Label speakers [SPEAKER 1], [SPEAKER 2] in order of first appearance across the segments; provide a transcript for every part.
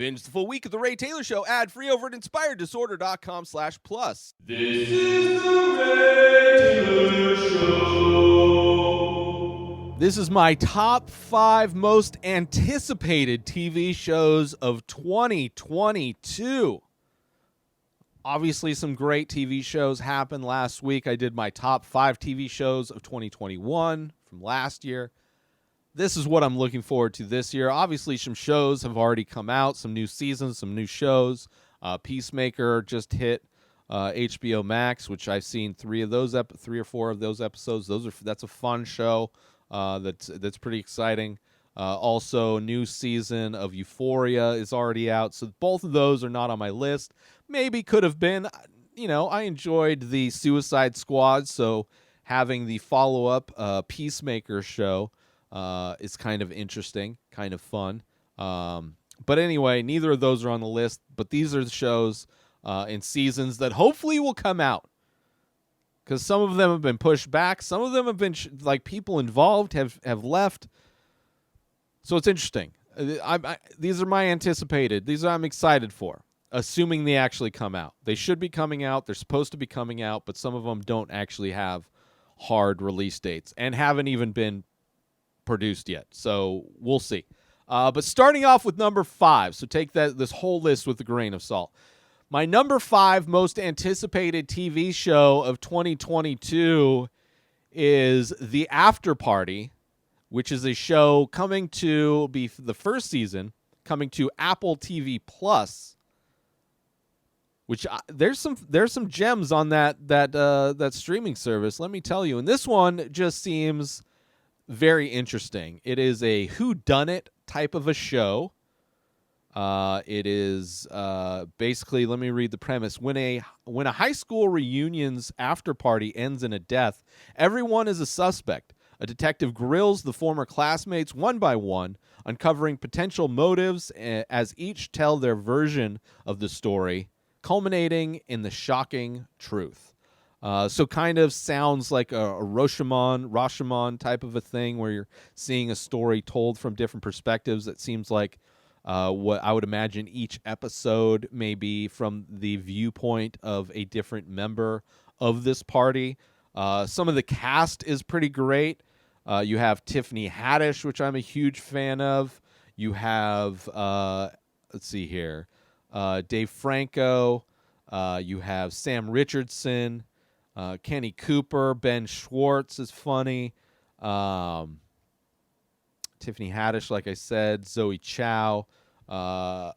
[SPEAKER 1] Binge the full week of The Ray Taylor Show ad-free over at inspireddisorder.com/plus.
[SPEAKER 2] This is The Ray Taylor Show.
[SPEAKER 1] This is my top 5 most anticipated TV shows of 2022. Obviously, some great TV shows happened last week. I did my top 5 TV shows of 2021 from last year. This is what I'm looking forward to this year. Obviously, some shows have already come out, some new seasons, some new shows. Peacemaker just hit HBO Max, which I've seen 3 or 4 of those episodes. That's a fun show. That's pretty exciting. Also, new season of Euphoria is already out, so both of those are not on my list. Maybe could have been. I enjoyed the Suicide Squad, so having the follow-up Peacemaker show is kind of interesting, kind of fun. But anyway, neither of those are on the list, but these are the shows and seasons that hopefully will come out. Because some of them have been pushed back. Some of them have been, people involved have left. So it's interesting. These are my anticipated. These I'm excited for, assuming they actually come out. They should be coming out. They're supposed to be coming out, but some of them don't actually have hard release dates and haven't even been produced yet. So we'll see. But starting off with number 5, so take this whole list with a grain of salt. My number 5 most anticipated TV show of 2022 is The After Party, which is a show coming to be the first season, coming to Apple TV Plus. Which there's some gems on that streaming service, let me tell you. And this one just seems very interesting. It is a whodunit type of a show. It is basically, let me read the premise. When a high school reunion's after party ends in a death, everyone is a suspect. A detective grills the former classmates one by one, uncovering potential motives as each tell their version of the story, culminating in the shocking truth. So kind of sounds like a Rashomon type of a thing where you're seeing a story told from different perspectives. It seems like what I would imagine each episode may be from the viewpoint of a different member of this party. Some of the cast is pretty great. You have Tiffany Haddish, which I'm a huge fan of. You have, let's see here, Dave Franco. You have Sam Richardson. Kenny Cooper, Ben Schwartz is funny. Tiffany Haddish, like I said, Zoe Chow. Alana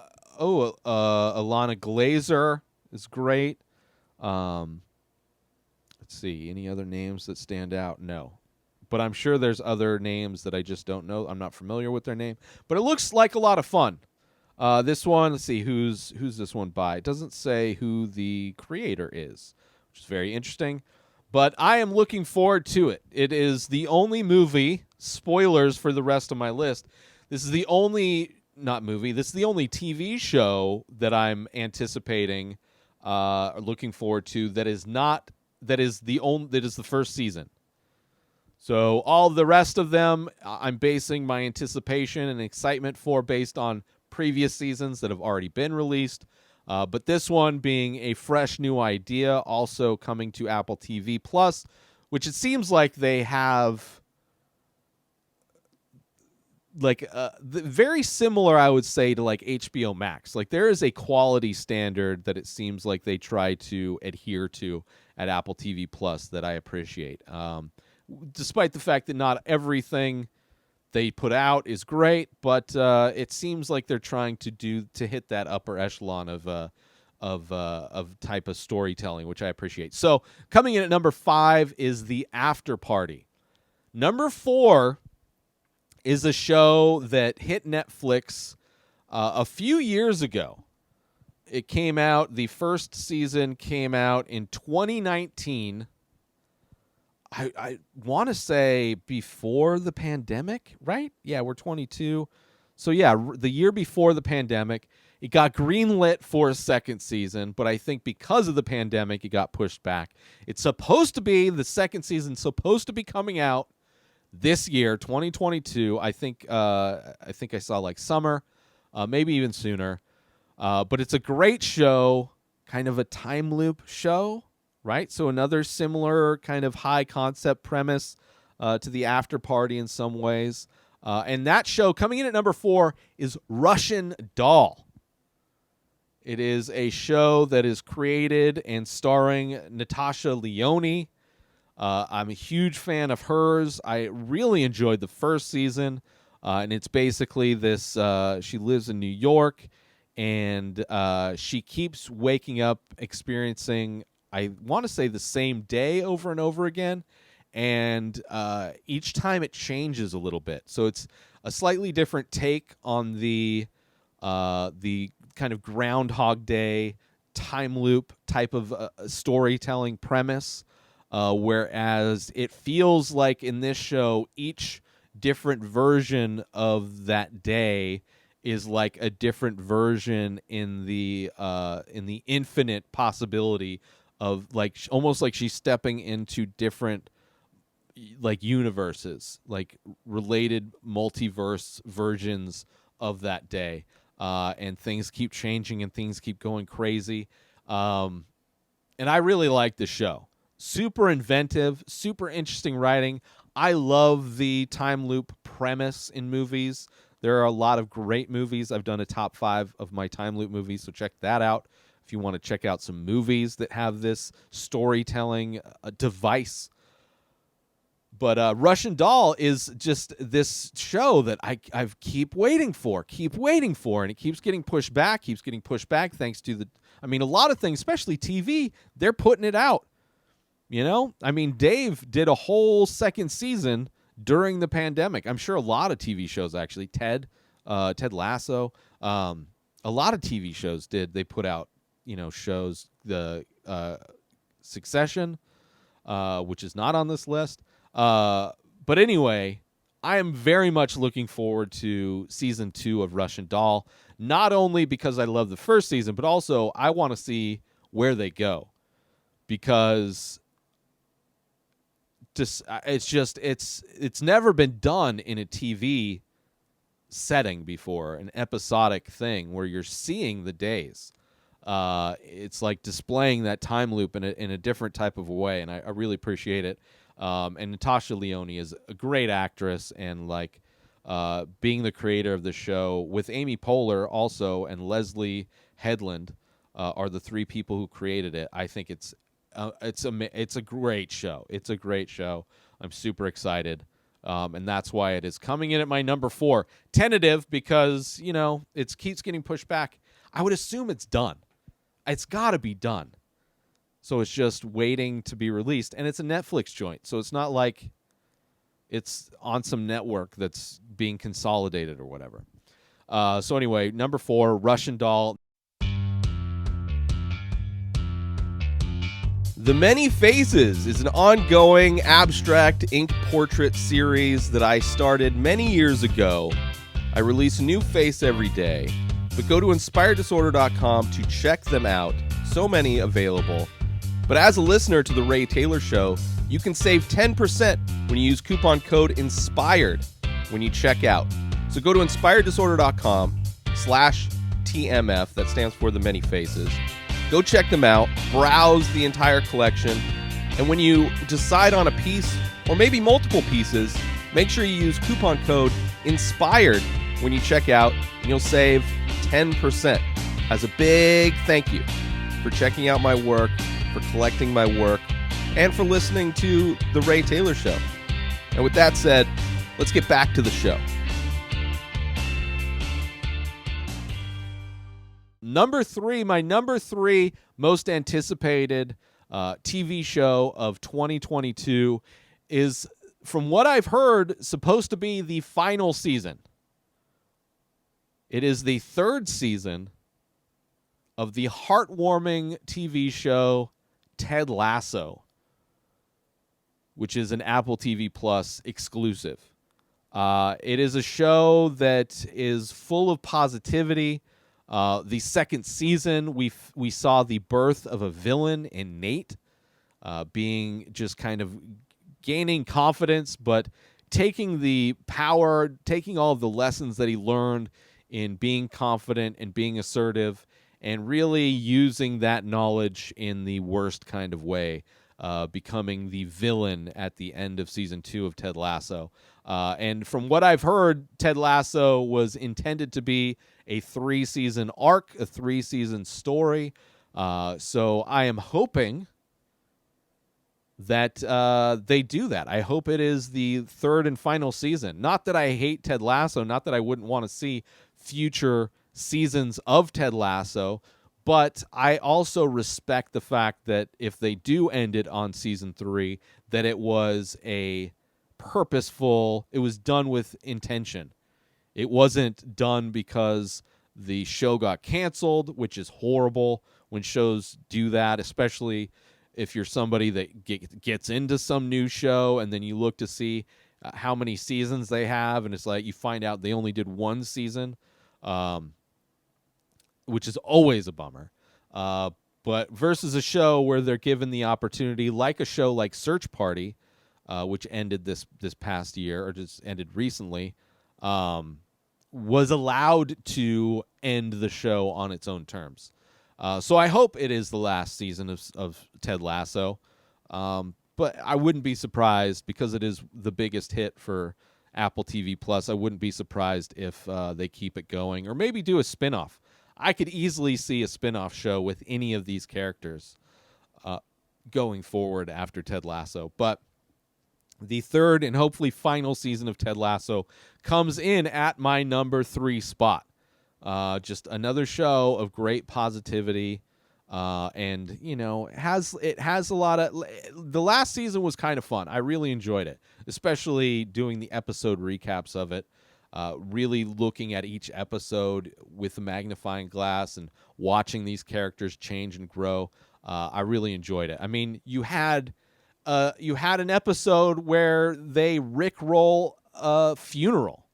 [SPEAKER 1] Glazer is great. Let's see, any other names that stand out? No. But I'm sure there's other names that I just don't know. I'm not familiar with their name. But it looks like a lot of fun. This one, let's see, who's this one by? It doesn't say who the creator is, which is very interesting. But I am looking forward to it. It is the only movie, spoilers for the rest of my list, this is the only, not movie, this is the only TV show that I'm anticipating, looking forward to that is the first season. So all the rest of them, I'm basing my anticipation and excitement for based on previous seasons that have already been released. But this one being a fresh new idea, also coming to Apple TV Plus, which it seems like they have very similar, I would say, to like HBO Max. Like there is a quality standard that it seems like they try to adhere to at Apple TV Plus that I appreciate. Despite the fact that not everything they put out is great, but it seems like they're trying to hit that upper echelon of type of storytelling, which I appreciate. So coming in at number 5 is The After Party. Number 4 is a show that hit Netflix a few years ago. It came out, the first season came out in 2019. I want to say before the pandemic, right? Yeah, we're 22. So yeah, the year before the pandemic, it got greenlit for a second season, but I think because of the pandemic, it got pushed back. It's supposed to be, the second season supposed to be coming out this year, 2022. I think I saw like summer, maybe even sooner. But it's a great show, kind of a time loop show, right? So another similar kind of high concept premise to the After Party in some ways. And that show, coming in at number 4, is Russian Doll. It is a show that is created and starring Natasha Lyonne. I'm a huge fan of hers. I really enjoyed the first season. And it's basically this, she lives in New York, and she keeps waking up experiencing, I want to say, the same day over and over again. And each time it changes a little bit. So it's a slightly different take on the kind of Groundhog Day time loop type of storytelling premise. Whereas it feels like in this show, each different version of that day is like a different version in the infinite possibility of, like, almost like she's stepping into different like universes, like related multiverse versions of that day. And things keep changing and things keep going crazy. And I really like the show. Super inventive, super interesting writing. I love the time loop premise in movies. There are a lot of great movies. I've done a top 5 of my time loop movies, so check that out if you want to check out some movies that have this storytelling device. But Russian Doll is just this show that I keep waiting for, and it keeps getting pushed back, thanks to a lot of things, especially TV, they're putting it out. Dave did a whole second season during the pandemic. I'm sure a lot of TV shows, actually, Ted Lasso, a lot of TV shows did. They put out, shows, the Succession, which is not on this list. But anyway, I am very much looking forward to season 2 of Russian Doll, not only because I love the first season, but also I want to see where they go, because it's never been done in a TV setting before, an episodic thing where you're seeing the days. It's like displaying that time loop in a different type of a way, and I really appreciate it. And Natasha Lyonne is a great actress, and being the creator of the show with Amy Poehler also and Leslie Headland are the 3 people who created it. I think it's a great show. It's a great show. I'm super excited, and that's why it is coming in at my number 4. Tentative, because it keeps getting pushed back. I would assume it's done. It's got to be done. So it's just waiting to be released. And it's a Netflix joint, so it's not like it's on some network that's being consolidated or whatever. So anyway, number 4, Russian Doll. The Many Faces is an ongoing abstract ink portrait series that I started many years ago. I release a new face every day, but go to inspireddisorder.com to check them out. So many available. But as a listener to The Ray Taylor Show, you can save 10% when you use coupon code INSPIRED when you check out. So go to inspireddisorder.com/TMF, that stands for The Many Faces. Go check them out, browse the entire collection, and when you decide on a piece, or maybe multiple pieces, make sure you use coupon code INSPIRED when you check out, and you'll save 10%. As a big thank you for checking out my work, for collecting my work, and for listening to The Ray Taylor Show. And with that said, let's get back to the show. Number 3, my number 3 most anticipated TV show of 2022 is, from what I've heard, supposed to be the final season. It is the 3rd season of the heartwarming TV show Ted Lasso, which is an Apple TV Plus exclusive. It is a show that is full of positivity. The second season, we saw the birth of a villain in Nate, being just kind of gaining confidence, but taking the power, taking all of the lessons that he learned in being confident and being assertive and really using that knowledge in the worst kind of way, becoming the villain at the end of season 2 of Ted Lasso. And from what I've heard, Ted Lasso was intended to be a 3-season arc, a 3-season story. So I am hoping that they do that. I hope it is the 3rd and final season. Not that I hate Ted Lasso, not that I wouldn't want to see future seasons of Ted Lasso, but I also respect the fact that if they do end it on season 3, that it was a purposeful, it was done with intention. It wasn't done because the show got canceled, which is horrible when shows do that, especially if you're somebody that gets into some new show and then you look to see how many seasons they have, and it's like you find out they only did 1 season, which is always a bummer. But versus a show where they're given the opportunity, like a show like Search Party, which ended this past year, or just ended recently, was allowed to end the show on its own terms. So I hope it is the last season of Ted Lasso. But I wouldn't be surprised, because it is the biggest hit for Apple TV Plus. I wouldn't be surprised if they keep it going, or maybe do a spinoff. I could easily see a spinoff show with any of these characters going forward after Ted Lasso. But the 3rd and hopefully final season of Ted Lasso comes in at my number 3 spot. Just another show of great positivity, and it has a lot of. The last season was kind of fun. I really enjoyed it, especially doing the episode recaps of it. Really looking at each episode with a magnifying glass and watching these characters change and grow. I really enjoyed it. I mean, you had an episode where they rickroll a funeral,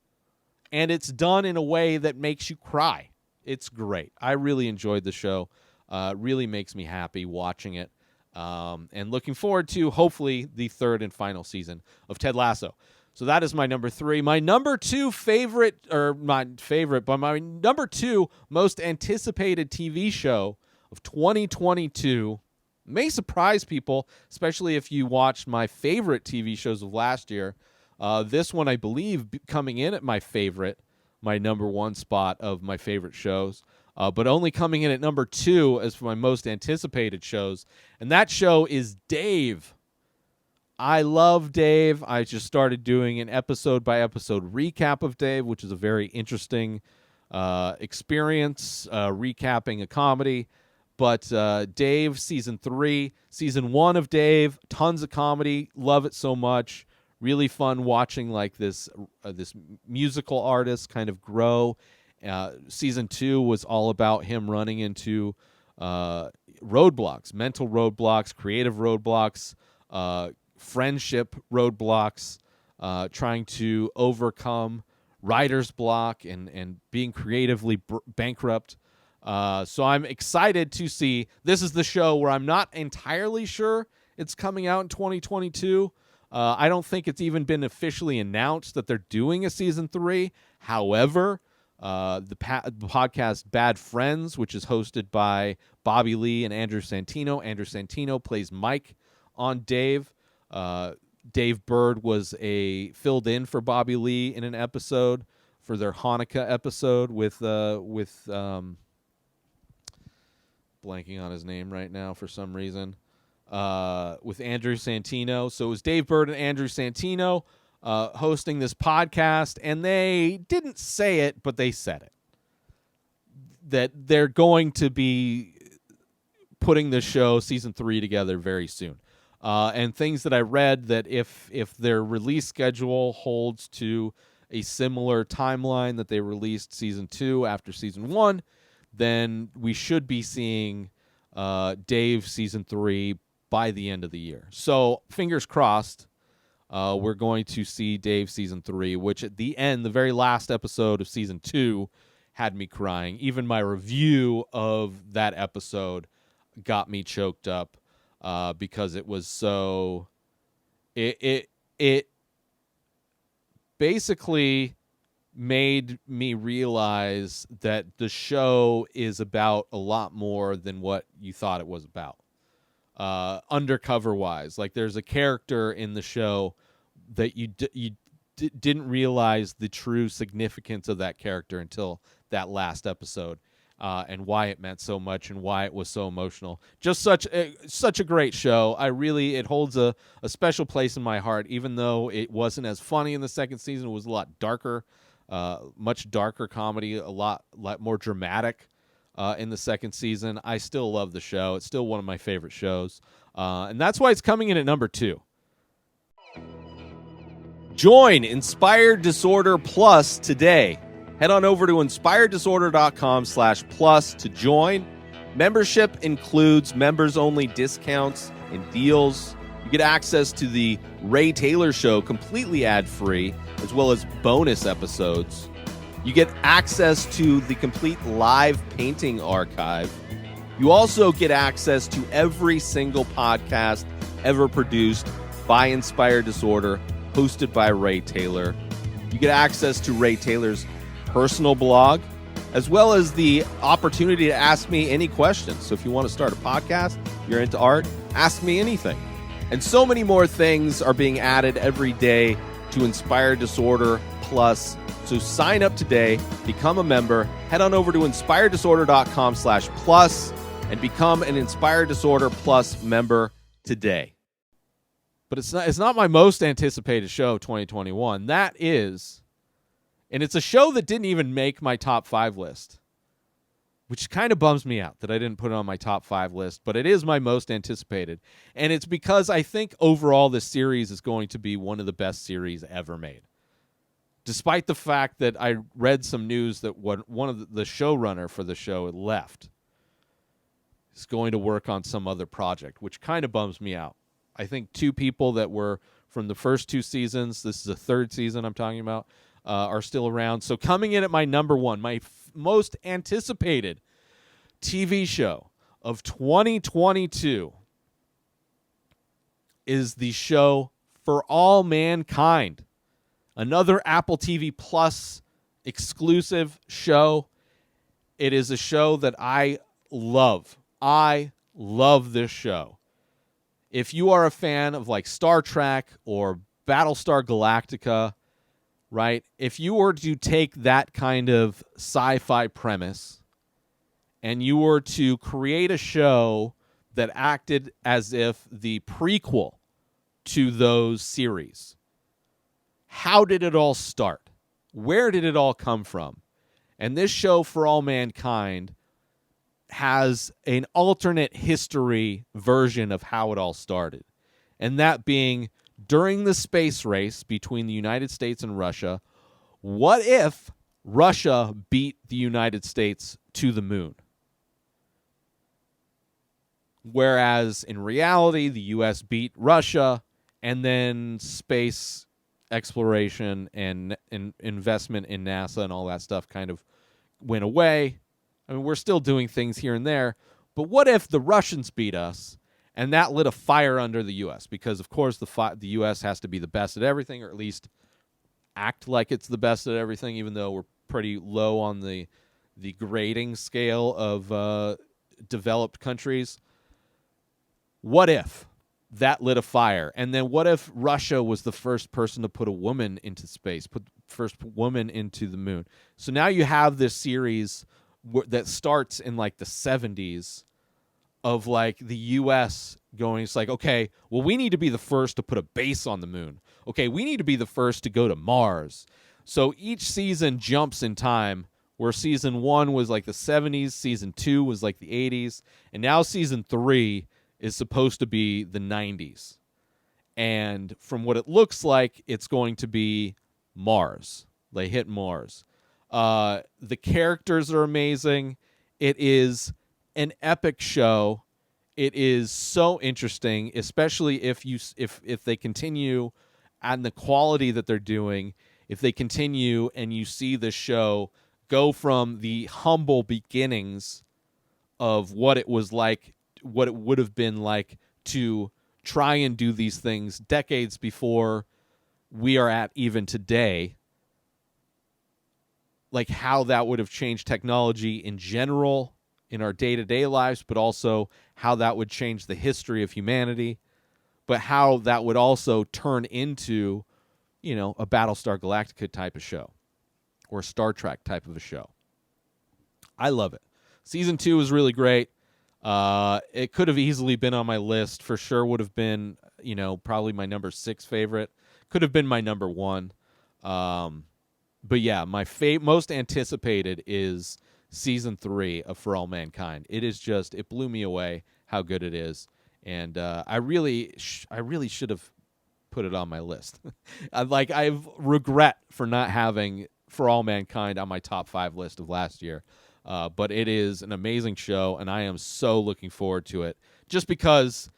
[SPEAKER 1] and it's done in a way that makes you cry. It's great. I really enjoyed the show. Really makes me happy watching it, and looking forward to hopefully the 3rd and final season of Ted Lasso. So that is my number 3. My number 2 favorite, or not favorite, but my number 2 most anticipated TV show of 2022 may surprise people, especially if you watched my favorite TV shows of last year. This one, I believe, coming in at my number 1 spot of my favorite shows, but only coming in at number 2 as for my most anticipated shows. And that show is Dave. I love Dave. I just started doing an episode-by-episode recap of Dave, which is a very interesting experience, recapping a comedy. But Dave, season 3, season 1 of Dave, tons of comedy. Love it so much. Really fun watching like this musical artist kind of grow. Season 2 was all about him running into roadblocks, mental roadblocks, creative roadblocks, friendship roadblocks, trying to overcome writer's block and being creatively bankrupt. So I'm excited to see. This is the show where I'm not entirely sure it's coming out in 2022. I don't think it's even been officially announced that they're doing a season 3. However, the podcast Bad Friends, which is hosted by Bobby Lee and Andrew Santino. Andrew Santino plays Mike on Dave. Dave Bird was filled in for Bobby Lee in an episode for their Hanukkah episode with blanking on his name right now for some reason. With Andrew Santino. So it was Dave Bird and Andrew Santino hosting this podcast, and they didn't say it, but they said it. That they're going to be putting the show season 3 together very soon. And things that I read, that if their release schedule holds to a similar timeline that they released season 2 after season 1, then we should be seeing Dave season 3 by the end of the year. So fingers crossed, we're going to see Dave season 3, which at the end, the very last episode of season 2, had me crying. Even my review of that episode got me choked up because it was so. It basically made me realize that the show is about a lot more than what you thought it was about. Undercover wise, like there's a character in the show that you didn't realize the true significance of that character until that last episode, and why it meant so much and why it was so emotional. Just such a great show. It holds a special place in my heart, even though it wasn't as funny in the second season. It was a lot darker, much darker comedy, a lot more dramatic. In the second season, I still love the show. It's still one of my favorite shows, and that's why it's coming in at number 2. Join Inspired Disorder Plus today. Head on over to inspireddisorder.com/plus to join. Membership includes members-only discounts and deals. You get access to the Ray Taylor Show completely ad-free, as well as bonus episodes. You get access to the complete live painting archive. You also get access to every single podcast ever produced by Inspired Disorder, hosted by Ray Taylor. You get access to Ray Taylor's personal blog, as well as the opportunity to ask me any questions. So if you want to start a podcast, you're into art, ask me anything. And so many more things are being added every day to Inspired Disorder Plus. So sign up today, become a member, head on over to inspireddisorder.com/plus and become an Inspired Disorder Plus member today. But it's not my most anticipated show of 2021. That is, and it's a show that didn't even make my top 5 list, which kind of bums me out that I didn't put it on my top 5 list, but it is my most anticipated. And it's because I think overall this series is going to be one of the best series ever made. Despite the fact that I read some news that one of the showrunner for the show had left. Is going to work on some other project, which kind of bums me out. I think 2 people that were from the first 2 seasons, this is the 3rd season I'm talking about, are still around. So coming in at my number 1, my most anticipated TV show of 2022 is the show For All Mankind. Another Apple TV Plus exclusive show. It is a show that I love. I love this show. If you are a fan of like Star Trek or Battlestar Galactica, right? If you were to take that kind of sci-fi premise and you were to create a show that acted as if the prequel to those series, how did it all start? Where did it all come from? And this show, For All Mankind, has an alternate history version of how it all started. And that being, during the space race between the United States and Russia, what if Russia beat the United States to the moon? Whereas in reality, the U.S. beat Russia, and then space exploration and investment in NASA and all that stuff kind of went away. I mean, we're still doing things here and there, but what if the Russians beat us and that lit a fire under the U.S.? Because, of course, the U.S. has to be the best at everything, or at least act like it's the best at everything, even though we're pretty low on the grading scale of developed countries. What if that lit a fire? And then what if Russia was the first person to put a woman into space, put the first woman into the moon? So now you have this series that starts in like the 70s of like the U.S. going, it's like, okay, well, we need to be the first to put a base on the moon. Okay, we need to be the first to go to Mars. So each season jumps in time, where season 1 was like the 70s, season 2 was like the 80s, and now season 3 is supposed to be the 90s. And from what it looks like, it's going to be Mars. They hit Mars. The characters are amazing. It is an epic show. It is so interesting, especially if they continue and the quality that they're doing. If they continue and you see the show go from the humble beginnings of what it was like, what it would have been like to try and do these things decades before we are at even today, like how that would have changed technology in general in our day-to-day lives, but also how that would change the history of humanity, but how that would also turn into, you know, a Battlestar Galactica type of show or a Star Trek type of a show. I love it. Season 2 was really great. It could have easily been on my list. For sure would have been, you know, probably my number 6 favorite. Could have been my number 1. But yeah, my most anticipated is season 3 of For All Mankind. It is just, it blew me away how good it is. And I really should have put it on my list. I regret for not having For All Mankind on my top 5 list of last year. But it is an amazing show, and I am so looking forward to it. Just because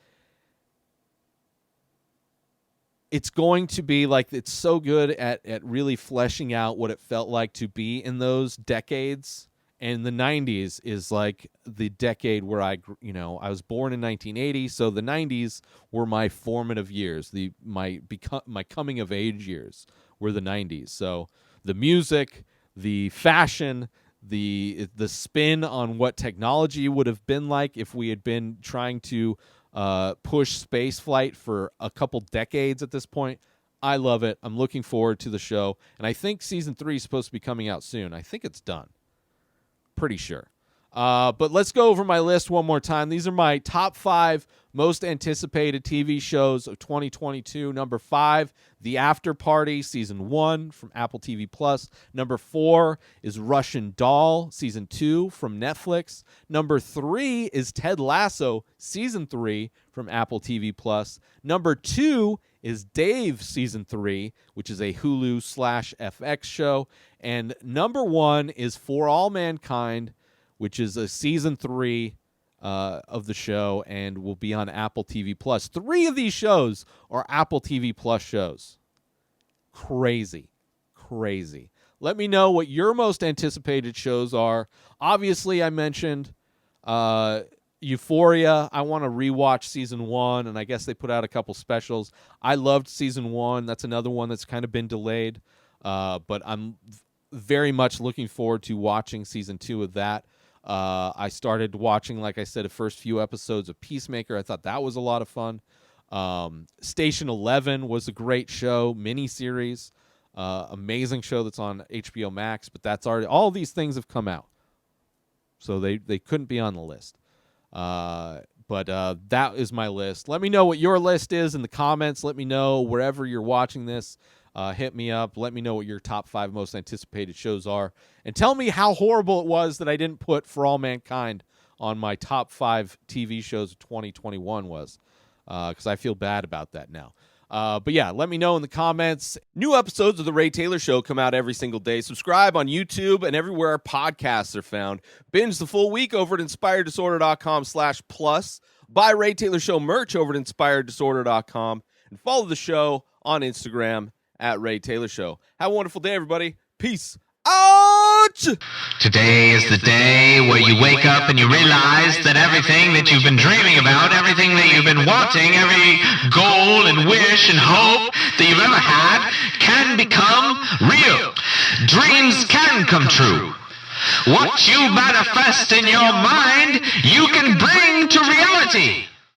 [SPEAKER 1] it's going to be like, it's so good at really fleshing out what it felt like to be in those decades. And the 90s is like the decade where I was born in 1980, so the 90s were my formative years. My coming of age years were the 90s. So the music, the fashion, the spin on what technology would have been like if we had been trying to push space flight for a couple decades at this point. I love it. I'm looking forward to the show. And I think season 3 is supposed to be coming out soon. I think it's done. Pretty sure. But let's go over my list one more time. These are my top 5 most anticipated TV shows of 2022. Number 5, The After Party, Season 1 from Apple TV+. Number 4 is Russian Doll, Season 2 from Netflix. Number 3 is Ted Lasso, Season 3 from Apple TV+. Number 2 is Dave, Season 3, which is a Hulu/FX show. And number 1 is For All Mankind, which is a Season 3 of the show and will be on Apple TV+. 3 of these shows are Apple TV+ shows. Crazy. Let me know what your most anticipated shows are. Obviously, I mentioned Euphoria. I want to rewatch Season 1, and I guess they put out a couple specials. I loved Season 1. That's another one that's kind of been delayed. But I'm very much looking forward to watching Season 2 of that. I started watching, like I said, the first few episodes of Peacemaker. I thought that was a lot of fun. Station 11 was a great show, miniseries, amazing show that's on HBO Max, but that's already, all these things have come out, so they couldn't be on the list. But that is my list. Let me know what your list is in the comments. Let me know wherever you're watching this. Hit me up. Let me know what your top 5 most anticipated shows are. And tell me how horrible it was that I didn't put For All Mankind on my top 5 TV shows of 2021 was. Because I feel bad about that now. But yeah, let me know in the comments. New episodes of The Ray Taylor Show come out every single day. Subscribe on YouTube and everywhere our podcasts are found. Binge the full week over at InspiredDisorder.com/plus. Buy Ray Taylor Show merch over at InspiredDisorder.com. And follow the show on Instagram at Ray Taylor Show. Have a wonderful day, everybody. Peace out!
[SPEAKER 3] Today is the day where you wake up and you realize that everything that you've been dreaming about, everything that you've been wanting, every goal and wish and hope that you've ever had can become real. Dreams can come true. What you manifest in your mind, you can bring to reality.